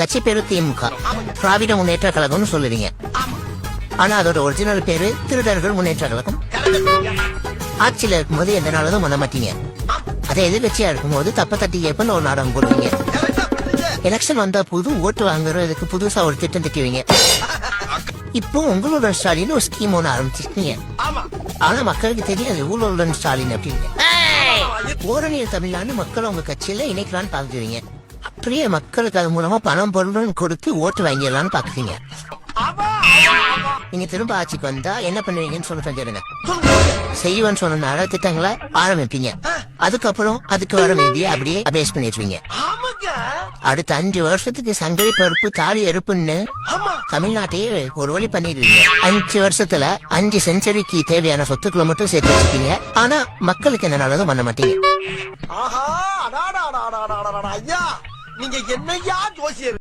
கட்சி பேரு திமுக, திராவிட முன்னேற்ற கழகம்னு சொல்லுவீங்க. ஆனா அதோட ஒரிஜினல் பேரு திருடர்கள் முன்னேற்ற கழகம். ஆட்சியில இருக்கும்போது எந்த நாளும் பண்ண மாட்டீங்க. அதை எதிர்கட்சியா இருக்கும்போது தப்ப தட்டி கேப்பன்னு ஒரு நாடகம் போடுவீங்க. எலெக்ஷன் வந்தா புது ஓட்டு வாங்குறதுக்கு புதுசா ஒரு திட்டம் திட்டுவீங்க. இப்போ உங்களோட ஸ்டாலின் ஒரு ஸ்கீம் ஒண்ணு ஆரம்பிச்சிருக்கீங்க. ஆனா மக்களுக்கு தெரியாது ஊழலுடன் ஸ்டாலின் அப்படின்னு. ஓரணியல் தமிழ்நாடு மக்கள் உங்க கட்சியில இணைக்கலான்னு பாக்குறீங்க. அப்படியே மக்களுக்கு அது மூலமா பணம் பொருளும் கொடுத்து ஓட்டு வாங்கிடலான்னு பாக்குறீங்க. நீங்க திரும்ப ஆட்சிக்கு வந்தா என்ன பண்ணுவீங்கன்னு சொல்லுங்க. செய்வன்னு சொன்ன திட்டங்களை ஆரம்பிப்பீங்க. அதுக்கப்புறம் அதுக்கு வர வேண்டிய அப்படியே அபேஸ் பண்ணிடுவீங்க. அடுத்த 5 வருஷத்துக்கு சங்கரி பருப்பு தாலி எருப்புன்னு தமிழ்நாட்டையே ஒரு வழி பண்ணிடுவீங்க. 5 வருஷத்துல 5 செஞ்சுரிக்கு தேவையான சொத்துக்களை மட்டும் சேர்த்து வச்சுப்பீங்க. ஆனா மக்களுக்கு என்ன நல்லதும் பண்ண மாட்டீங்க. நீங்க என்னையா ஜோசியர்?